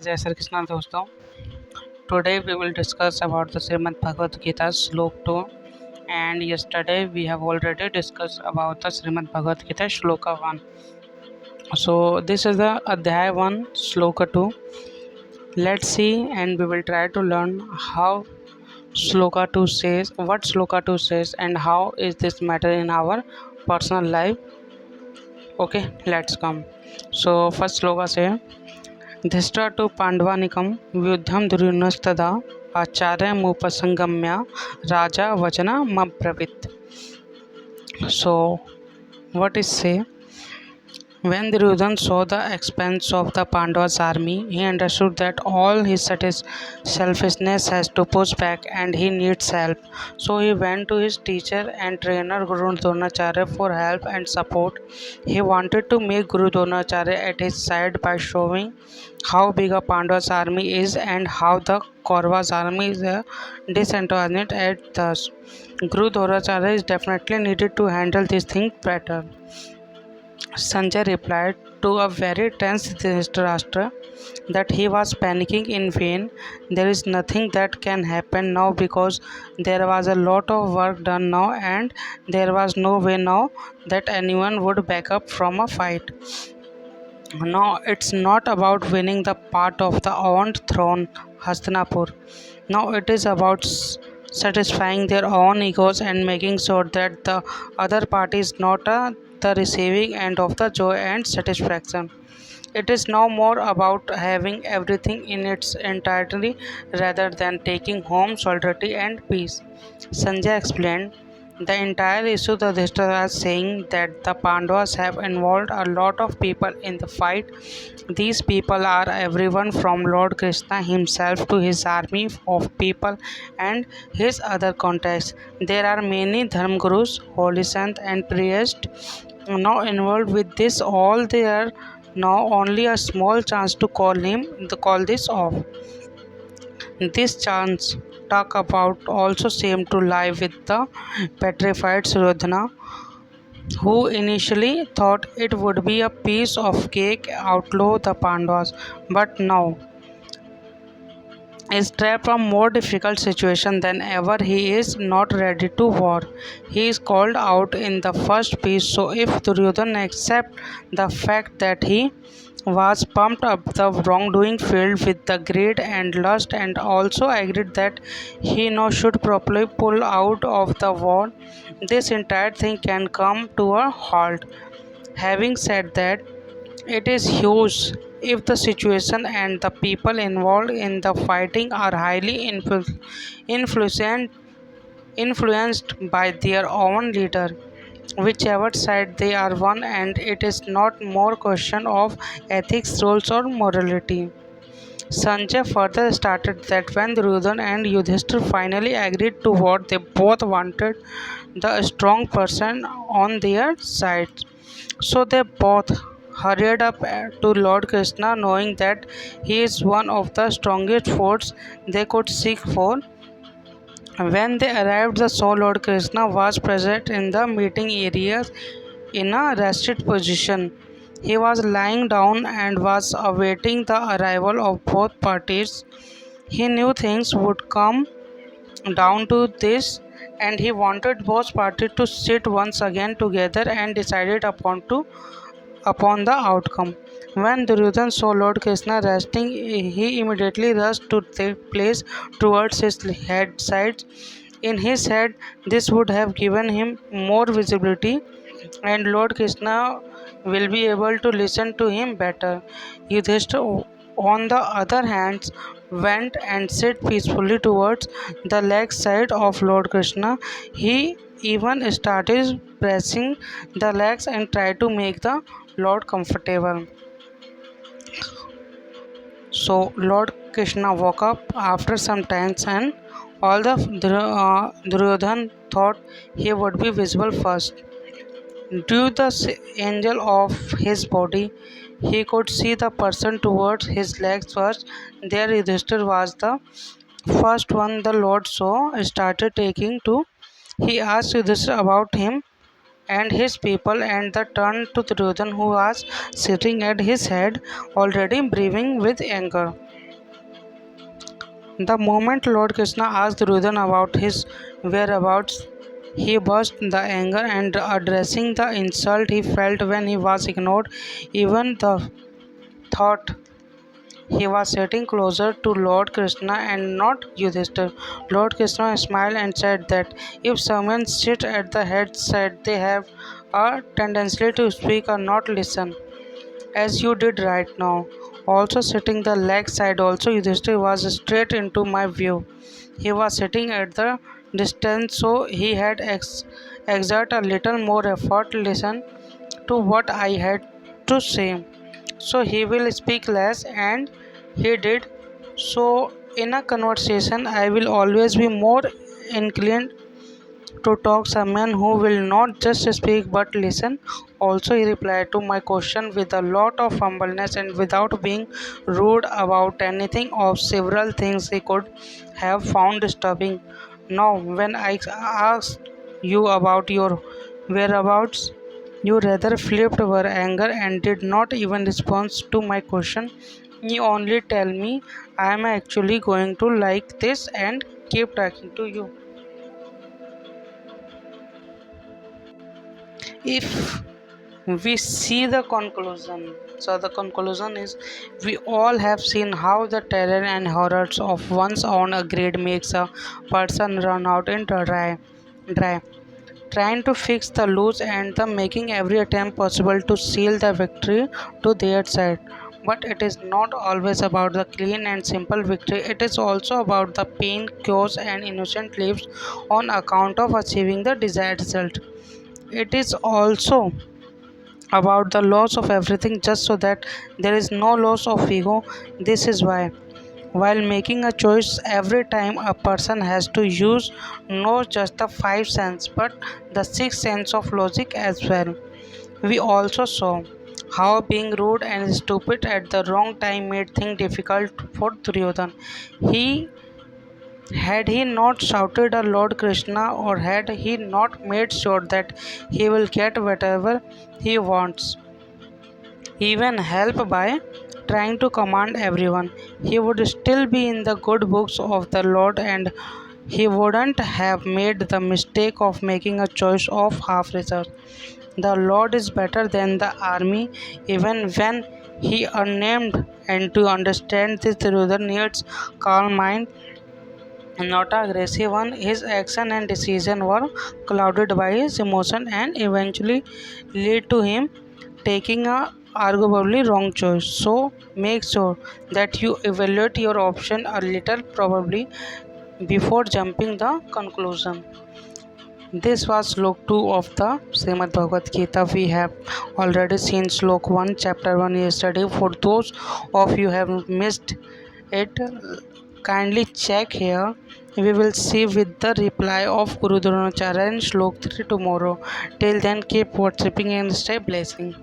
जय श्री कृष्ण दोस्तों। Today we will discuss about the Srimad Bhagavad Gita Shlok 2, and yesterday we have already discussed about the Srimad Bhagavad Gita Shloka 1. So this is the Adhyay 1 Shloka 2. Let's see, and we will try to learn how Shloka 2 says, what Shloka 2 says, and how is this matter in our personal life. Okay, let's come. So first Shloka say, धिष्ठा तो पांडवानिकं युद्धं दुर्योधनस्तदा आचार्यमुपसंगम्य राजा वचनमब्रवीत्. So what is say? When Duryodhana saw the expense of the Pandavas' army, he understood that all his selfishness has to push back and he needs help. So he went to his teacher and trainer Guru Dronacharya for help and support. He wanted to make Guru Dronacharya at his side by showing how big a Pandavas' army is and how the Kauravas' army is disentangled at thus. Guru Dronacharya is definitely needed to handle this thing better. Sanjay replied to a very tense Dhritarashtra that he was panicking in vain. There is nothing that can happen now because there was a lot of work done now and there was no way now that anyone would back up from a fight. No, it's not about winning the part of the owned throne, Hastinapur. Now it is about satisfying their own egos and making sure that the other party is not the receiving end of the joy and satisfaction. It is now more about having everything in its entirety rather than taking home solidarity and peace. Sanjay explained the entire issue. The Dhritarashtra is saying that the Pandavas have involved a lot of people in the fight. These people are everyone from Lord Krishna himself to his army of people and his other contacts. There are many Dharmgurus, holy saints, and priests now involved with this. All there now only a small chance to call this off. This chance talk about also seemed to lie with the petrified Surodhana, who initially thought it would be a piece of cake outlaw the Pandavas, but now is trapped in a more difficult situation than ever. He is not ready to war. He is called out in the first piece. So if Duryodhana accepts the fact that he was pumped up the wrongdoing filled with the greed and lust and also agreed that he now should properly pull out of the war, this entire thing can come to a halt. Having said that, it is huge if the situation and the people involved in the fighting are highly influenced influenced by their own leader, whichever side they are on, and it is not more question of ethics, rules, or morality. Sanjay further stated that when Duryodhana and Yudhishthir finally agreed to war, they both wanted the strong person on their side. So they both hurried up to Lord Krishna, knowing that he is one of the strongest forces they could seek for. When they arrived, they saw Lord Krishna was present in the meeting area in a rested position. He was lying down and was awaiting the arrival of both parties. He knew things would come down to this, and he wanted both parties to sit once again together and decided upon the outcome. When Duryodhana saw Lord Krishna resting, he immediately rushed to take place towards his head side. In his head, this would have given him more visibility, and Lord Krishna will be able to listen to him better. Yudhishthira, on the other hand, went and sat peacefully towards the leg side of Lord Krishna. He even started pressing the legs and tried to make the Lord comfortable. So Lord Krishna woke up after some time, and all the Duryodhana thought he would be visible first. Due the angle of his body, he could see the person towards his legs first. There Yudhishthir was the first one the Lord saw started taking to. He asked Yudhishthir about him and his people, and the turned to Duryodhana, who was sitting at his head, already breathing with anger. The moment Lord Krishna asked Duryodhana about his whereabouts, he burst the anger and addressing the insult he felt when he was ignored, even the thought he was sitting closer to Lord Krishna and not Yudhishthir. Lord Krishna smiled and said that if someone sits at the head side, they have a tendency to speak or not listen, as you did right now. Also sitting the leg side also Yudhishthir was straight into my view. He was sitting at the distance so he had exert a little more effort to listen to what I had to say. So he will speak less and he did. So in a conversation I will always be more inclined to talk someone who will not just speak but listen. Also, he replied to my question with a lot of humbleness and without being rude about anything of several things he could have found disturbing. Now, when I asked you about your whereabouts, you rather flipped your anger and did not even respond to my question. You only tell me I am actually going to like this and keep talking to you. If we see the conclusion, so the conclusion is we all have seen how the terror and horrors of one's own greed makes a person run out into dry trying to fix the loose and the making every attempt possible to seal the victory to their side. But it is not always about the clean and simple victory, it is also about the pain, chaos, and innocent lives on account of achieving the desired result. It is also about the loss of everything just so that there is no loss of ego. This is why, while making a choice, every time a person has to use not just the five senses but the sixth sense of logic as well. We also saw how being rude and stupid at the wrong time made things difficult for Duryodhana. He had he not shouted at Lord Krishna, or had he not made sure that he will get whatever he wants, even help by trying to command everyone, he would still be in the good books of the Lord and he wouldn't have made the mistake of making a choice of half reserve. The Lord is better than the army, even when he unnamed, and to understand this, the ruler needs calm mind, not aggressive one. His action and decision were clouded by his emotion and eventually lead to him taking a arguably wrong choice. So make sure that you evaluate your option a little probably before jumping the conclusion. This was Slok 2 of the Srimad Bhagavad Gita. We have already seen Slok 1, Chapter 1 yesterday. For those of you who have missed it, kindly check here. We will see with the reply of Guru Dronacharya in Slok 3 tomorrow. Till then, keep worshipping and stay blessing.